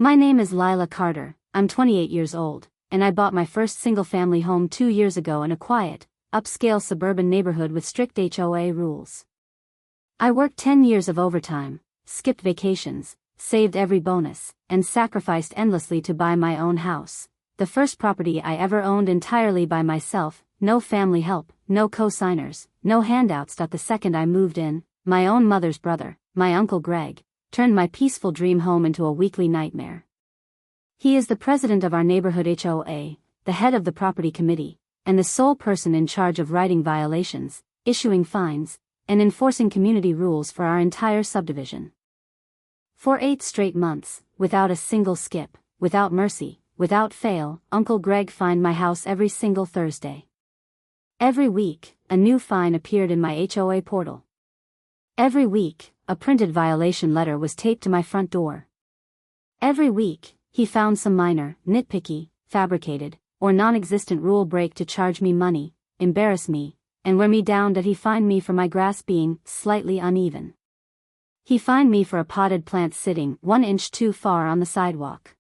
My name is Lila Carter, I'm 28 years old, and I bought my first single-family home 2 years ago in a quiet, upscale suburban neighborhood with strict HOA rules. I worked 10 years of overtime, skipped vacations, saved every bonus, and sacrificed endlessly to buy my own house, the first property I ever owned entirely by myself, no family help, no co-signers, no handouts. The second I moved in, my own mother's brother, my Uncle Greg, turned my peaceful dream home into a weekly nightmare. He is the president of our neighborhood HOA, the head of the property committee, and the sole person in charge of writing violations, issuing fines, and enforcing community rules for our entire subdivision. For 8 straight months, without a single skip, without mercy, without fail, Uncle Greg fined my house every single Thursday. Every week, a new fine appeared in my HOA portal. Every week, a printed violation letter was taped to my front door. Every week, he found some minor, nitpicky, fabricated, or non-existent rule break to charge me money, embarrass me, and wear me down. That he fined me for my grass being slightly uneven. He fined me for a potted plant sitting 1 inch too far on the sidewalk.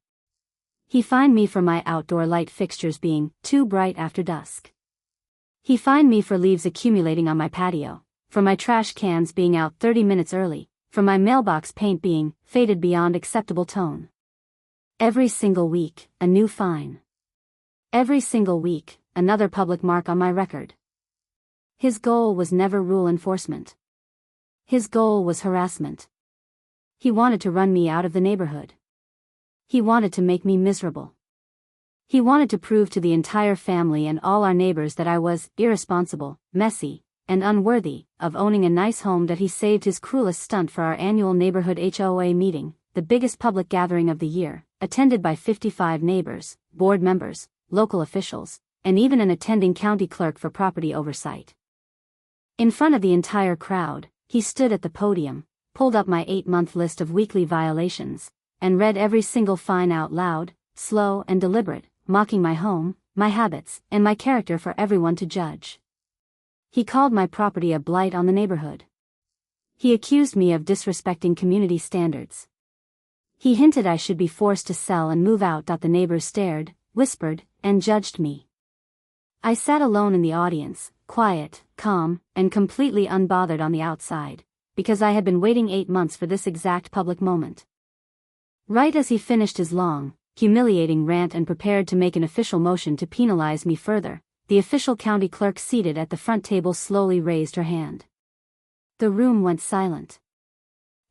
He fined me for my outdoor light fixtures being too bright after dusk. He fined me for leaves accumulating on my patio, for my trash cans being out 30 minutes early, for my mailbox paint being faded beyond acceptable tone. Every single week, a new fine. Every single week, another public mark on my record. His goal was never rule enforcement. His goal was harassment. He wanted to run me out of the neighborhood. He wanted to make me miserable. He wanted to prove to the entire family and all our neighbors that I was irresponsible, messy, and unworthy of owning a nice home. That he saved his cruelest stunt for our annual neighborhood HOA meeting, the biggest public gathering of the year, attended by 55 neighbors, board members, local officials, and even an attending county clerk for property oversight. In front of the entire crowd, he stood at the podium, pulled up my 8-month list of weekly violations, and read every single fine out loud, slow and deliberate, mocking my home, my habits, and my character for everyone to judge. He called my property a blight on the neighborhood. He accused me of disrespecting community standards. He hinted I should be forced to sell and move out. The neighbors stared, whispered, and judged me. I sat alone in the audience, quiet, calm, and completely unbothered on the outside, because I had been waiting 8 months for this exact public moment. Right as he finished his long, humiliating rant and prepared to make an official motion to penalize me further, the official county clerk seated at the front table slowly raised her hand. The room went silent.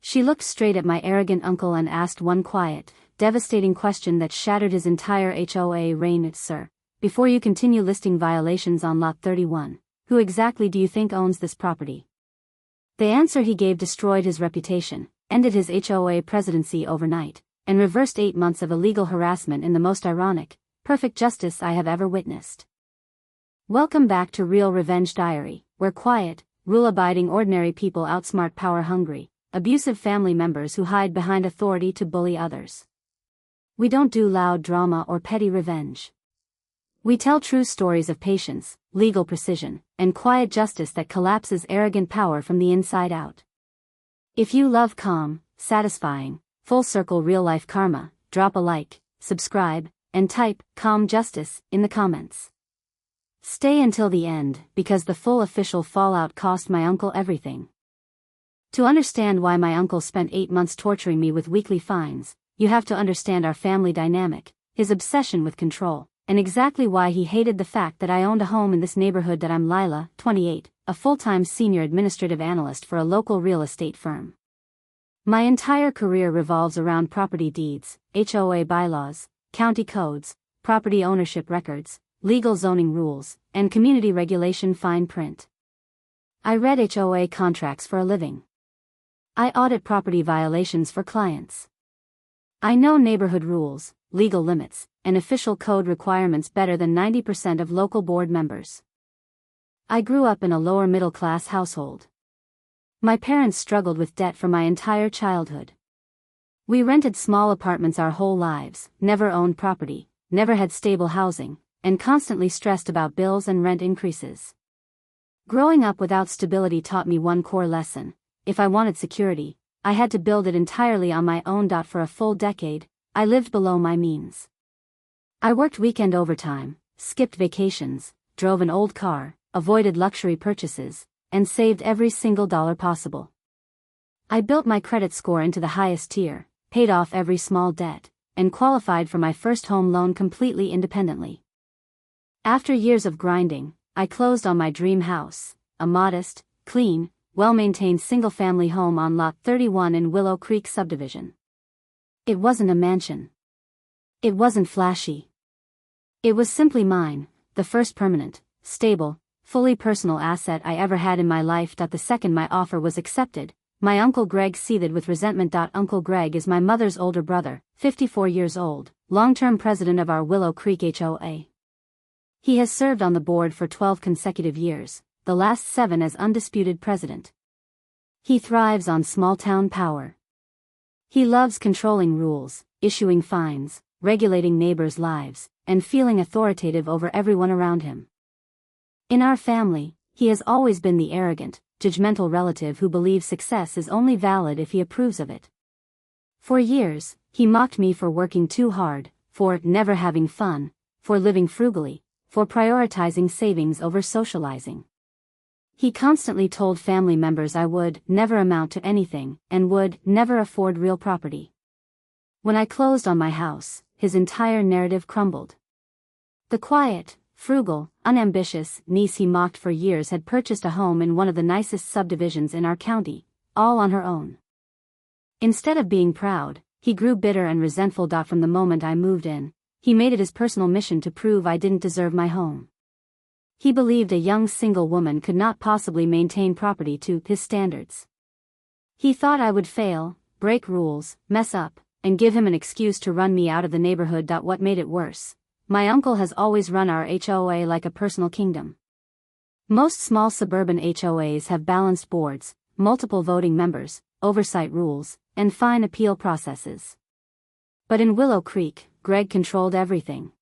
She looked straight at my arrogant uncle and asked one quiet, devastating question that shattered his entire HOA reign. Sir, before you continue listing violations on Lot 31, who exactly do you think owns this property? The answer he gave destroyed his reputation, ended his HOA presidency overnight, and reversed 8 months of illegal harassment in the most ironic, perfect justice I have ever witnessed. Welcome back to Real Revenge Diary, where quiet, rule-abiding ordinary people outsmart power-hungry, abusive family members who hide behind authority to bully others. We don't do loud drama or petty revenge. We tell true stories of patience, legal precision, and quiet justice that collapses arrogant power from the inside out. If you love calm, satisfying, full-circle real-life karma, drop a like, subscribe, and type "calm justice" in the comments. Stay until the end, because the full official fallout cost my uncle everything. To understand why my uncle spent 8 months torturing me with weekly fines, you have to understand our family dynamic, his obsession with control, and exactly why he hated the fact that I owned a home in this neighborhood. That I'm Lila, 28, a full-time senior administrative analyst for a local real estate firm. My entire career revolves around property deeds, HOA bylaws, county codes, property ownership records, legal zoning rules, and community regulation fine print. I read HOA contracts for a living. I audit property violations for clients. I know neighborhood rules, legal limits, and official code requirements better than 90% of local board members. I grew up in a lower middle-class household. My parents struggled with debt for my entire childhood. We rented small apartments our whole lives, never owned property, never had stable housing, and constantly stressed about bills and rent increases. Growing up without stability taught me one core lesson: if I wanted security, I had to build it entirely on my own. For a full decade, I lived below my means. I worked weekend overtime, skipped vacations, drove an old car, avoided luxury purchases, and saved every single dollar possible. I built my credit score into the highest tier, paid off every small debt, and qualified for my first home loan completely independently. After years of grinding, I closed on my dream house, a modest, clean, well-maintained single-family home on Lot 31 in Willow Creek subdivision. It wasn't a mansion. It wasn't flashy. It was simply mine, the first permanent, stable, fully personal asset I ever had in my life. The second my offer was accepted, my Uncle Greg seethed with resentment. Uncle Greg is my mother's older brother, 54 years old, long-term president of our Willow Creek HOA. He has served on the board for 12 consecutive years, the last 7 as undisputed president. He thrives on small-town power. He loves controlling rules, issuing fines, regulating neighbors' lives, and feeling authoritative over everyone around him. In our family, he has always been the arrogant, judgmental relative who believes success is only valid if he approves of it. For years, he mocked me for working too hard, for never having fun, for living frugally, for prioritizing savings over socializing. He constantly told family members I would never amount to anything and would never afford real property. When I closed on my house, his entire narrative crumbled. The quiet, frugal, unambitious niece he mocked for years had purchased a home in one of the nicest subdivisions in our county, all on her own. Instead of being proud, he grew bitter and resentful. From the moment I moved in, he made it his personal mission to prove I didn't deserve my home. He believed a young single woman could not possibly maintain property to his standards. He thought I would fail, break rules, mess up, and give him an excuse to run me out of the neighborhood. What made it worse? My uncle has always run our HOA like a personal kingdom. Most small suburban HOAs have balanced boards, multiple voting members, oversight rules, and fine appeal processes. But in Willow Creek, Greg controlled everything.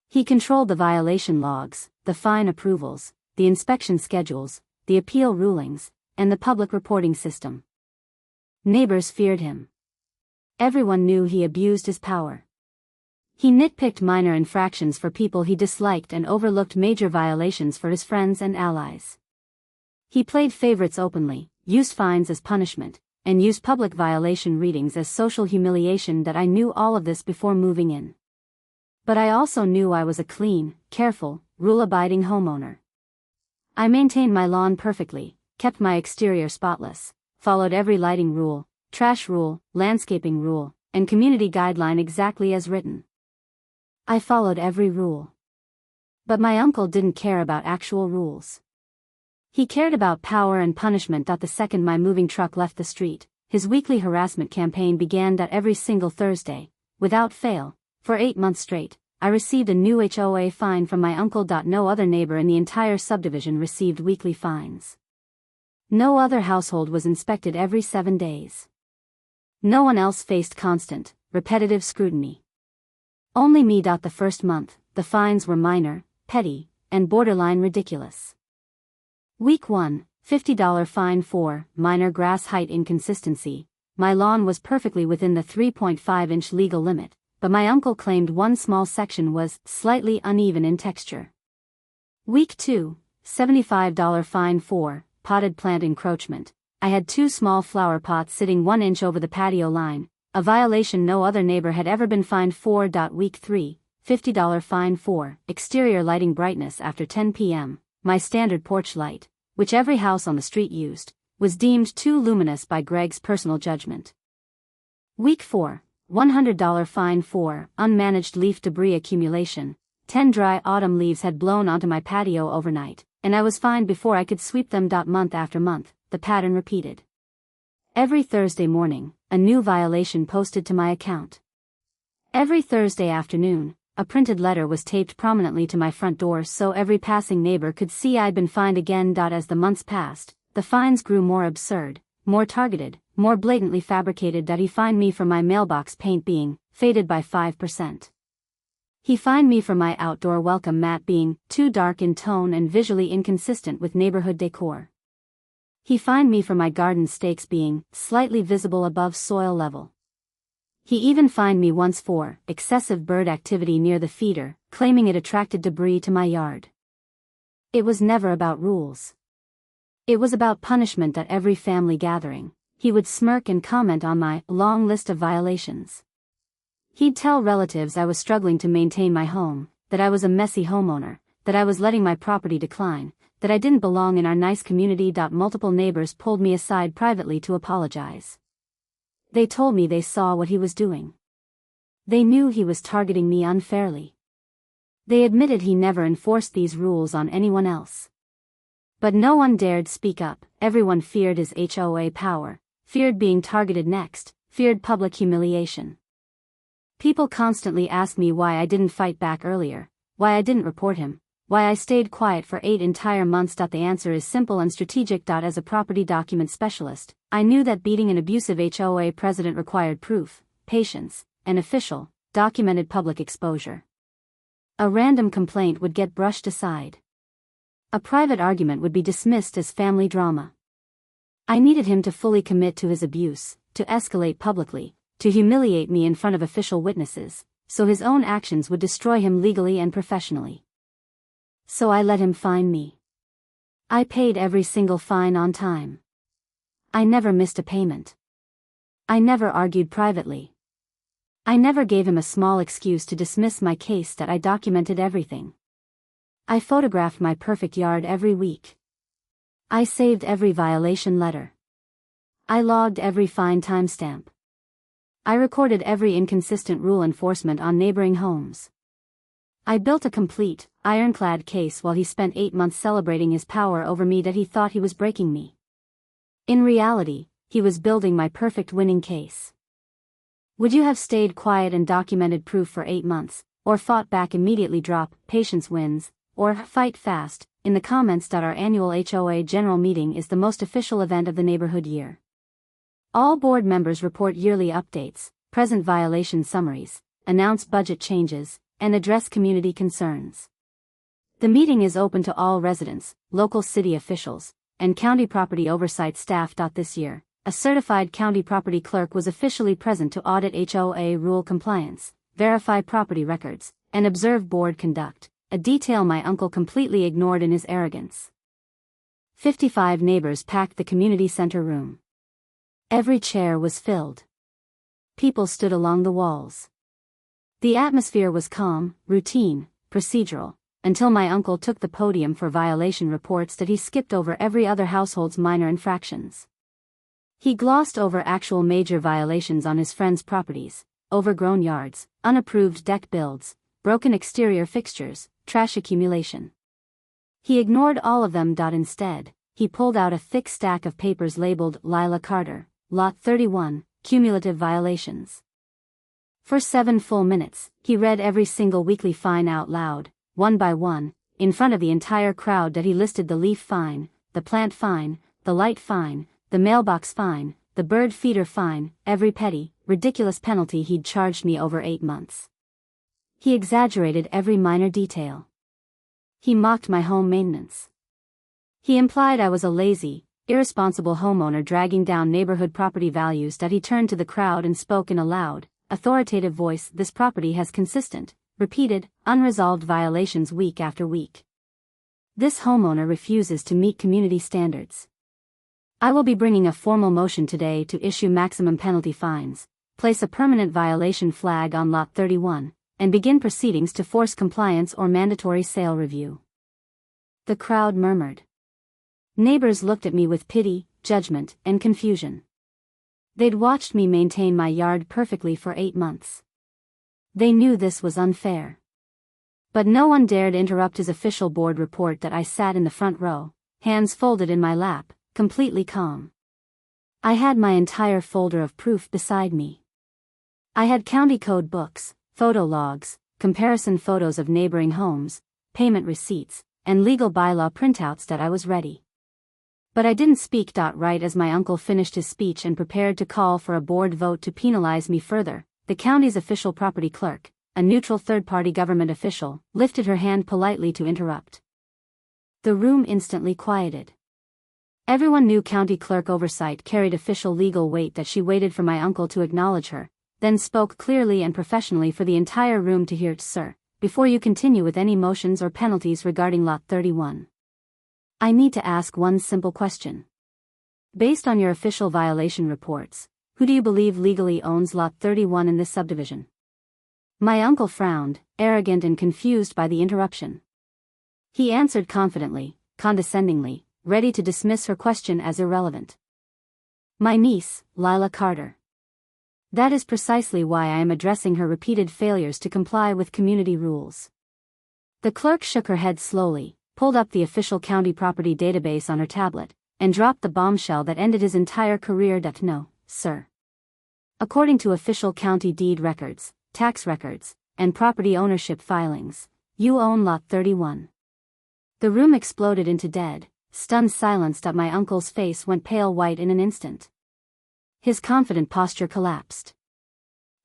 He controlled the violation logs, the fine approvals, the inspection schedules, the appeal rulings, and the public reporting system. Neighbors feared him. Everyone knew he abused his power. He nitpicked minor infractions for people he disliked and overlooked major violations for his friends and allies. He played favorites openly, used fines as punishment, and used public violation readings as social humiliation. I knew all of this before moving in. But I also knew I was a clean, careful, rule-abiding homeowner. I maintained my lawn perfectly, kept my exterior spotless, followed every lighting rule, trash rule, landscaping rule, and community guideline exactly as written. I followed every rule. But my uncle didn't care about actual rules. He cared about power and punishment. The second my moving truck left the street, his weekly harassment campaign began. Every single Thursday, without fail, for 8 months straight, I received a new HOA fine from my uncle. No other neighbor in the entire subdivision received weekly fines. No other household was inspected every 7 days. No one else faced constant, repetitive scrutiny. Only me. The first month, the fines were minor, petty, and borderline ridiculous. Week 1, $50 fine for minor grass height inconsistency. My lawn was perfectly within the 3.5-inch legal limit, but my uncle claimed one small section was slightly uneven in texture. Week 2, $75 fine for potted plant encroachment. I had 2 small flower pots sitting 1 inch over the patio line, a violation no other neighbor had ever been fined for. Week 3, $50 fine for exterior lighting brightness after 10 p.m. My standard porch light, which every house on the street used, was deemed too luminous by Greg's personal judgment. Week 4, $100 fine for unmanaged leaf debris accumulation. 10 dry autumn leaves had blown onto my patio overnight, and I was fined before I could sweep them. Month after month, the pattern repeated. Every Thursday morning, a new violation posted to my account. Every Thursday afternoon, a printed letter was taped prominently to my front door so every passing neighbor could see I'd been fined again. As the months passed, the fines grew more absurd, more targeted, more blatantly fabricated. He fined me for my mailbox paint being faded by 5%. He fined me for my outdoor welcome mat being too dark in tone and visually inconsistent with neighborhood decor. He fined me for my garden stakes being slightly visible above soil level. He even fined me once for excessive bird activity near the feeder, claiming it attracted debris to my yard. It was never about rules. It was about punishment at every family gathering. He would smirk and comment on my long list of violations. He'd tell relatives I was struggling to maintain my home, that I was a messy homeowner, that I was letting my property decline, that I didn't belong in our nice community. Multiple neighbors pulled me aside privately to apologize. They told me they saw what he was doing. They knew he was targeting me unfairly. They admitted he never enforced these rules on anyone else. But no one dared speak up. Everyone feared his HOA power, feared being targeted next, feared public humiliation. People constantly asked me why I didn't fight back earlier, why I didn't report him, why I stayed quiet for 8 entire months. The answer is simple and strategic. As a property document specialist, I knew that beating an abusive HOA president required proof, patience, and official, documented public exposure. A random complaint would get brushed aside. A private argument would be dismissed as family drama. I needed him to fully commit to his abuse, to escalate publicly, to humiliate me in front of official witnesses, so his own actions would destroy him legally and professionally. So I let him fine me. I paid every single fine on time. I never missed a payment. I never argued privately. I never gave him a small excuse to dismiss my case. I documented everything. I photographed my perfect yard every week. I saved every violation letter. I logged every fine timestamp. I recorded every inconsistent rule enforcement on neighboring homes. I built a complete, ironclad case while he spent 8 months celebrating his power over me. He thought he was breaking me. In reality, he was building my perfect winning case. Would you have stayed quiet and documented proof for 8 months, or fought back immediately? Patience wins, or fight fast, in the comments. Our annual HOA general meeting is the most official event of the neighborhood year. All board members report yearly updates, present violation summaries, announce budget changes, and address community concerns. The meeting is open to all residents, local city officials, and county property oversight staff. This year, a certified county property clerk was officially present to audit HOA rule compliance, verify property records, and observe board conduct, a detail my uncle completely ignored in his arrogance. 55 neighbors packed the community center room. Every chair was filled. People stood along the walls. The atmosphere was calm, routine, procedural, until my uncle took the podium for violation reports. He skipped over every other household's minor infractions. He glossed over actual major violations on his friends' properties, overgrown yards, unapproved deck builds, broken exterior fixtures, trash accumulation. He ignored all of them. Instead, he pulled out a thick stack of papers labeled Lila Carter, Lot 31, Cumulative Violations. For 7 full minutes, he read every single weekly fine out loud, one by one, in front of the entire crowd. He listed the leaf fine, the plant fine, the light fine, the mailbox fine, the bird feeder fine, every petty, ridiculous penalty he'd charged me over 8 months. He exaggerated every minor detail. He mocked my home maintenance. He implied I was a lazy, irresponsible homeowner dragging down neighborhood property values. He turned to the crowd and spoke in a loud, authoritative voice. This property has consistent, repeated, unresolved violations week after week. This homeowner refuses to meet community standards. I will be bringing a formal motion today to issue maximum penalty fines, place a permanent violation flag on Lot 31, and begin proceedings to force compliance or mandatory sale review. The crowd murmured. Neighbors looked at me with pity, judgment, and confusion. They'd watched me maintain my yard perfectly for 8 months. They knew this was unfair. But no one dared interrupt his official board report. I sat in the front row, hands folded in my lap, completely calm. I had my entire folder of proof beside me. I had county code books, photo logs, comparison photos of neighboring homes, payment receipts, and legal bylaw printouts. I was ready. But I didn't speak. Right as my uncle finished his speech and prepared to call for a board vote to penalize me further, the county's official property clerk, a neutral third-party government official, lifted her hand politely to interrupt. The room instantly quieted. Everyone knew county clerk oversight carried official legal weight. She waited for my uncle to acknowledge her, then spoke clearly and professionally for the entire room to hear. Sir, before you continue with any motions or penalties regarding Lot 31, I need to ask one simple question. Based on your official violation reports, who do you believe legally owns Lot 31 in this subdivision? My uncle frowned, arrogant and confused by the interruption. He answered confidently, condescendingly, ready to dismiss her question as irrelevant. My niece, Lila Carter. That is precisely why I am addressing her repeated failures to comply with community rules. The clerk shook her head slowly, pulled up the official county property database on her tablet, and dropped the bombshell that ended his entire career. No, sir. According to official county deed records, tax records, and property ownership filings, you own Lot 31. The room exploded into dead, stunned silence. My uncle's face went pale white in an instant. His confident posture collapsed.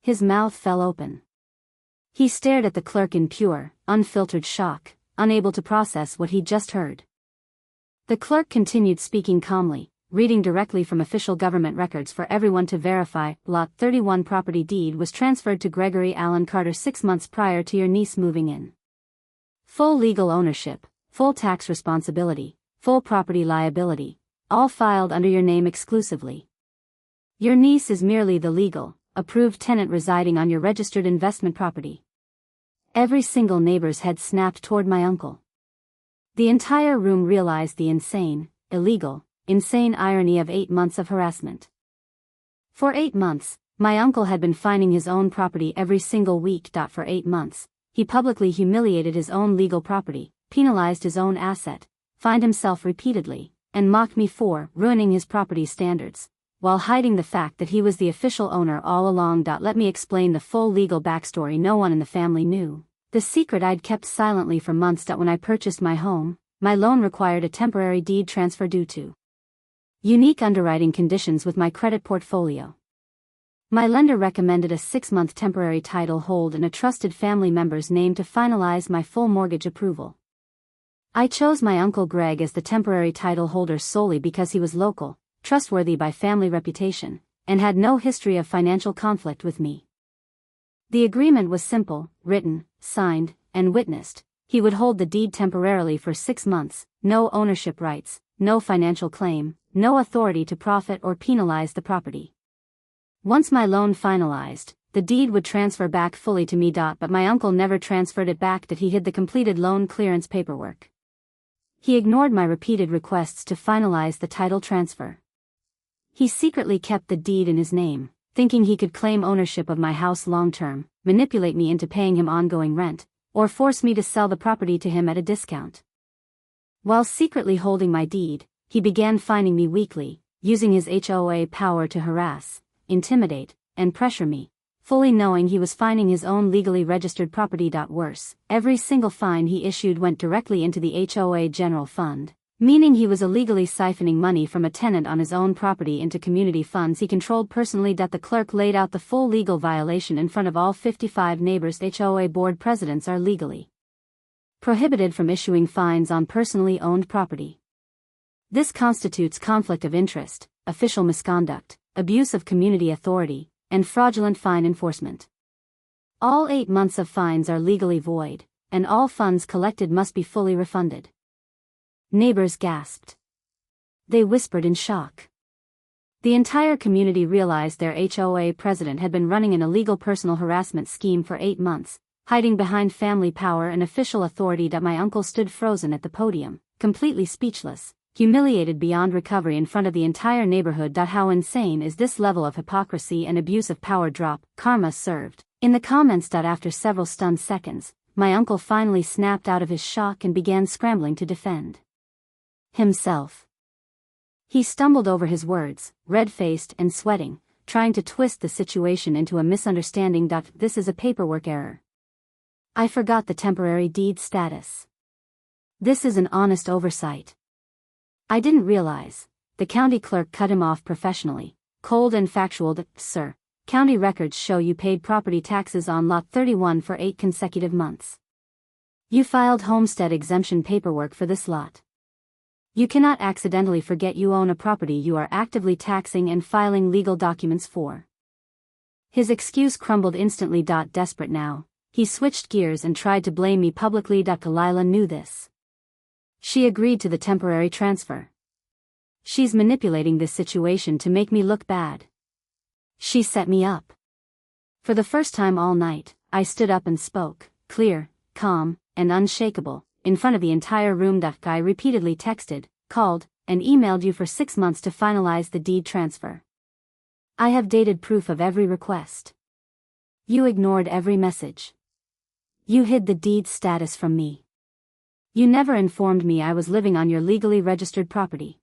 His mouth fell open. He stared at the clerk in pure, unfiltered shock, unable to process what he'd just heard. The clerk continued speaking calmly, reading directly from official government records for everyone to verify. Lot 31 property deed was transferred to Gregory Allen Carter 6 months prior to your niece moving in. Full legal ownership, full tax responsibility, full property liability, all filed under your name exclusively. Your niece is merely the legal, approved tenant residing on your registered investment property. Every single neighbor's head snapped toward my uncle. The entire room realized the insane, illegal, insane irony of 8 months of harassment. For 8 months, my uncle had been finding his own property every single week. For 8 months, he publicly humiliated his own legal property, penalized his own asset, fined himself repeatedly, and mocked me for ruining his property standards, while hiding the fact that he was the official owner all along. Let me explain the full legal backstory no one in the family knew. The secret I'd kept silently for months. When I purchased my home, my loan required a temporary deed transfer due to unique underwriting conditions with my credit portfolio. My lender recommended a 6-month temporary title hold in a trusted family member's name to finalize my full mortgage approval. I chose my Uncle Greg as the temporary title holder solely because he was local, trustworthy by family reputation, and had no history of financial conflict with me. The agreement was simple, written, signed, and witnessed. He would hold the deed temporarily for 6 months, no ownership rights, no financial claim, no authority to profit or penalize the property. Once my loan finalized, the deed would transfer back fully to me. But my uncle never transferred it back. He hid the completed loan clearance paperwork. He ignored my repeated requests to finalize the title transfer. He secretly kept the deed in his name, thinking he could claim ownership of my house long-term, manipulate me into paying him ongoing rent, or force me to sell the property to him at a discount. While secretly holding my deed, he began fining me weekly, using his HOA power to harass, intimidate, and pressure me, fully knowing he was fining his own legally registered property. Worse, every single fine he issued went directly into the HOA general fund, meaning he was illegally siphoning money from a tenant on his own property into community funds he controlled personally. The clerk laid out the full legal violation in front of all 55 neighbors. HOA board presidents are legally prohibited from issuing fines on personally owned property. This constitutes conflict of interest, official misconduct, abuse of community authority, and fraudulent fine enforcement. All 8 months of fines are legally void, and all funds collected must be fully refunded. Neighbors gasped. They whispered in shock. The entire community realized their HOA president had been running an illegal personal harassment scheme for 8 months, hiding behind family power and official authority. My uncle stood frozen at the podium, completely speechless, humiliated beyond recovery in front of the entire neighborhood. How insane is this level of hypocrisy and abuse of power? Karma served. In the comments. After several stunned seconds, my uncle finally snapped out of his shock and began scrambling to defend himself. He stumbled over his words, red-faced and sweating, trying to twist the situation into a misunderstanding. This is a paperwork error. I forgot the temporary deed status. This is an honest oversight. I didn't realize. The county clerk cut him off professionally, cold and factual. Sir, county records show you paid property taxes on Lot 31 for 8 consecutive months. You filed homestead exemption paperwork for this lot. You cannot accidentally forget you own a property you are actively taxing and filing legal documents for. His excuse crumbled instantly. Desperate now, he switched gears and tried to blame me publicly. Kalila knew this. She agreed to the temporary transfer. She's manipulating this situation to make me look bad. She set me up. For the first time all night, I stood up and spoke, clear, calm, and unshakable, in front of the entire room. Guy repeatedly texted, called, and emailed you for 6 months to finalize the deed transfer. I have dated proof of every request. You ignored every message. You hid the deed status from me. You never informed me I was living on your legally registered property.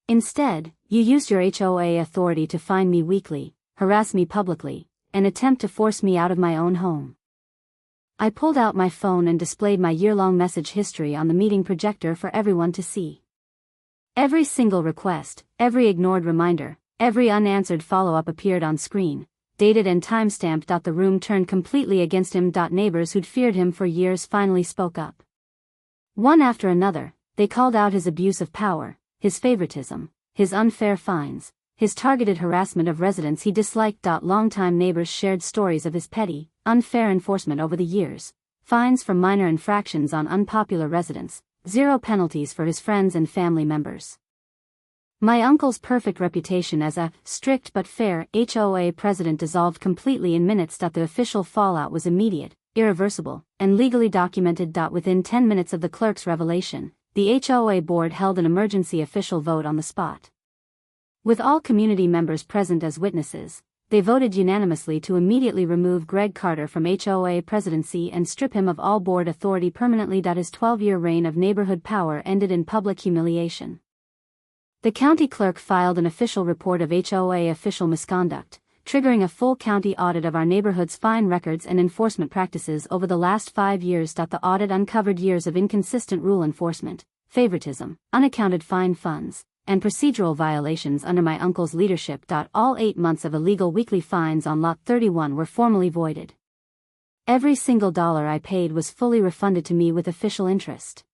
Instead, you used your HOA authority to fine me weekly, harass me publicly, and attempt to force me out of my own home. I pulled out my phone and displayed my year-long message history on the meeting projector for everyone to see. Every single request, every ignored reminder, every unanswered follow-up appeared on screen, dated and time-stamped. The room turned completely against him. Neighbors who'd feared him for years finally spoke up. One after another, they called out his abuse of power, his favoritism, his unfair fines, his targeted harassment of residents he disliked. Longtime neighbors shared stories of his petty, unfair enforcement over the years: fines for minor infractions on unpopular residents, zero penalties for his friends and family members. My uncle's perfect reputation as a strict but fair HOA president dissolved completely in minutes. The official fallout was immediate, irreversible, and legally documented. Within 10 minutes of the clerk's revelation, the HOA board held an emergency official vote on the spot. With all community members present as witnesses, they voted unanimously to immediately remove Greg Carter from HOA presidency and strip him of all board authority permanently. His 12-year reign of neighborhood power ended in public humiliation. The county clerk filed an official report of HOA official misconduct, triggering a full county audit of our neighborhood's fine records and enforcement practices over the last 5 years. The audit uncovered years of inconsistent rule enforcement, favoritism, unaccounted fine funds, and procedural violations under my uncle's leadership. All 8 months of illegal weekly fines on Lot 31 were formally voided. Every single dollar I paid was fully refunded to me with official interest.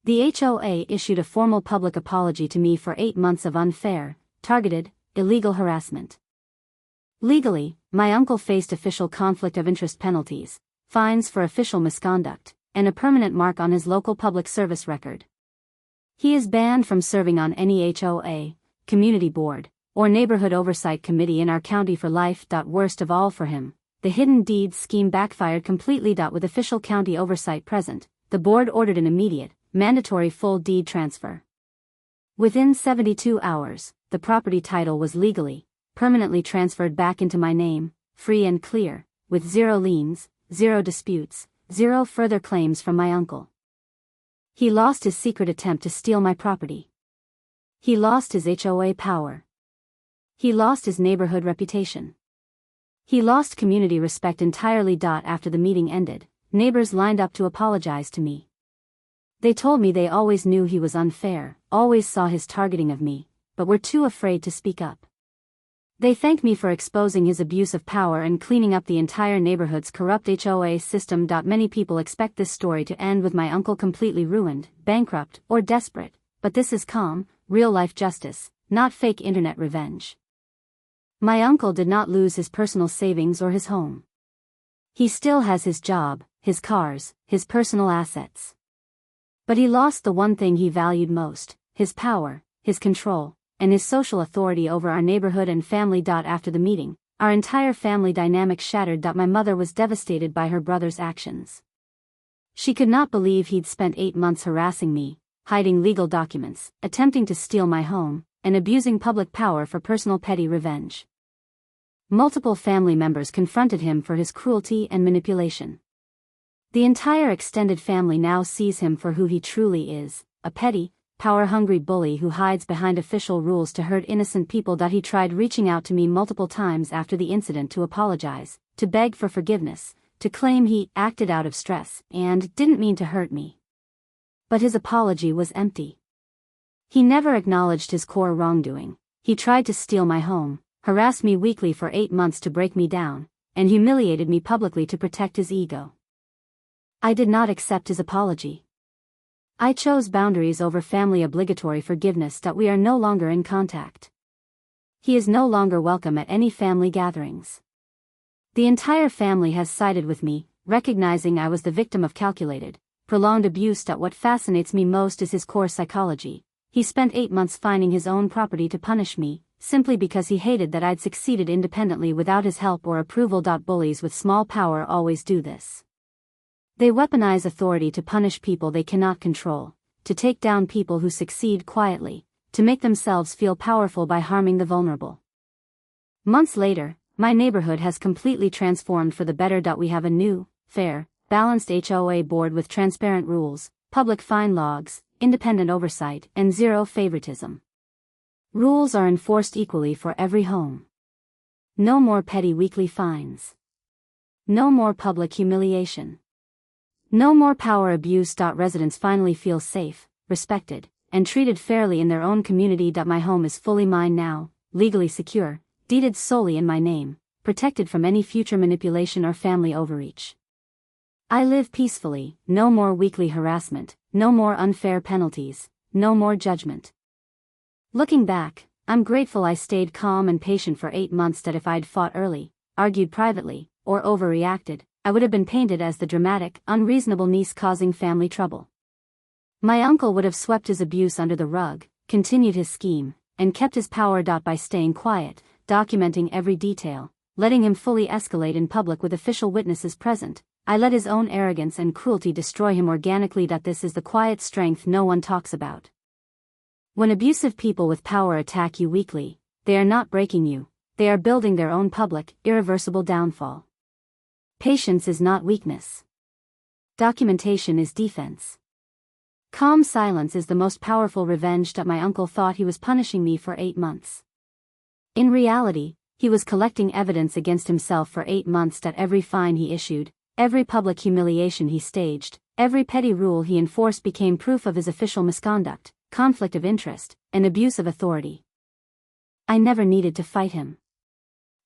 The HOA issued a formal public apology to me for 8 months of unfair, targeted, illegal harassment. Legally, my uncle faced official conflict of interest penalties, fines for official misconduct, and a permanent mark on his local public service record. He is banned from serving on any HOA, community board, or neighborhood oversight committee in our county for life. Worst of all for him, the hidden deeds scheme backfired completely. With official county oversight present, the board ordered an immediate, mandatory full deed transfer. Within 72 hours, the property title was legally, permanently transferred back into my name, free and clear, with 0 liens, 0 disputes, 0 further claims from my uncle. He lost his secret attempt to steal my property. He lost his HOA power. He lost his neighborhood reputation. He lost community respect entirely. After the meeting ended, neighbors lined up to apologize to me. They told me they always knew he was unfair, always saw his targeting of me, but were too afraid to speak up. They thanked me for exposing his abuse of power and cleaning up the entire neighborhood's corrupt HOA system. Many people expect this story to end with my uncle completely ruined, bankrupt, or desperate, but this is calm, real-life justice, not fake internet revenge. My uncle did not lose his personal savings or his home. He still has his job, his cars, his personal assets. But he lost the one thing he valued most: his power, his control, and his social authority over our neighborhood and family. After the meeting, our entire family dynamic shattered. My mother was devastated by her brother's actions. She could not believe he'd spent 8 months harassing me, hiding legal documents, attempting to steal my home, and abusing public power for personal petty revenge. Multiple family members confronted him for his cruelty and manipulation. The entire extended family now sees him for who he truly is: a petty, power-hungry bully who hides behind official rules to hurt innocent people. He tried reaching out to me multiple times after the incident to apologize, to beg for forgiveness, to claim he acted out of stress and didn't mean to hurt me. But his apology was empty. He never acknowledged his core wrongdoing. He tried to steal my home, harassed me weekly for 8 months to break me down, and humiliated me publicly to protect his ego. I did not accept his apology. I chose boundaries over family obligatory forgiveness. We are no longer in contact. He is no longer welcome at any family gatherings. The entire family has sided with me, recognizing I was the victim of calculated, prolonged abuse. What fascinates me most is his core psychology. He spent 8 months finding his own property to punish me, simply because he hated that I'd succeeded independently without his help or approval. Bullies with small power always do this. They weaponize authority to punish people they cannot control, to take down people who succeed quietly, to make themselves feel powerful by harming the vulnerable. Months later, my neighborhood has completely transformed for the better. We have a new, fair, balanced HOA board with transparent rules, public fine logs, independent oversight, and zero favoritism. Rules are enforced equally for every home. No more petty weekly fines. No more public humiliation. No more power abuse. Residents finally feel safe, respected, and treated fairly in their own community. My home is fully mine now, legally secure, deeded solely in my name, protected from any future manipulation or family overreach. I live peacefully, no more weekly harassment, no more unfair penalties, no more judgment. Looking back, I'm grateful I stayed calm and patient for 8 months. If I'd fought early, argued privately, or overreacted, I would have been painted as the dramatic, unreasonable niece causing family trouble. My uncle would have swept his abuse under the rug, continued his scheme, and kept his power. By staying quiet, documenting every detail, letting him fully escalate in public with official witnesses present, I let his own arrogance and cruelty destroy him organically. This is the quiet strength no one talks about. When abusive people with power attack you weakly, they are not breaking you, they are building their own public, irreversible downfall. Patience is not weakness. Documentation is defense. Calm silence is the most powerful revenge. My uncle thought he was punishing me for 8 months. In reality, he was collecting evidence against himself for 8 months. Every fine he issued, every public humiliation he staged, every petty rule he enforced became proof of his official misconduct, conflict of interest, and abuse of authority. I never needed to fight him.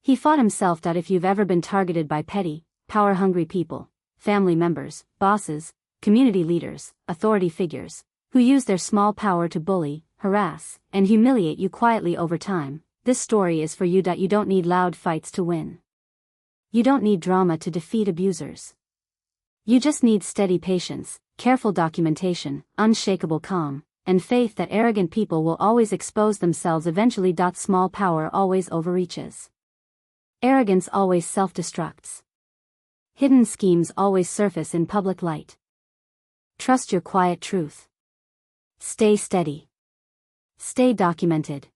He fought himself. If you've ever been targeted by petty, power-hungry people, family members, bosses, community leaders, authority figures, who use their small power to bully, harass, and humiliate you quietly over time, this story is for you. You don't need loud fights to win. You don't need drama to defeat abusers. You just need steady patience, careful documentation, unshakable calm, and faith that arrogant people will always expose themselves eventually. Small power always overreaches. Arrogance always self-destructs. Hidden schemes always surface in public light. Trust your quiet truth. Stay steady. Stay documented.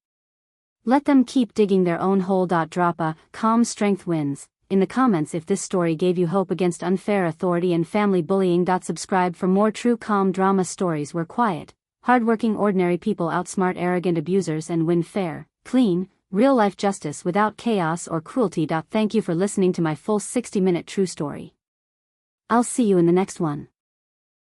Let them keep digging their own hole. Drop a calm strength wins in the comments if this story gave you hope against unfair authority and family bullying. Subscribe for more true calm drama stories where quiet, hardworking ordinary people outsmart arrogant abusers and win fair, clean, real-life justice without chaos or cruelty. Thank you for listening to my full 60-minute true story. I'll see you in the next one.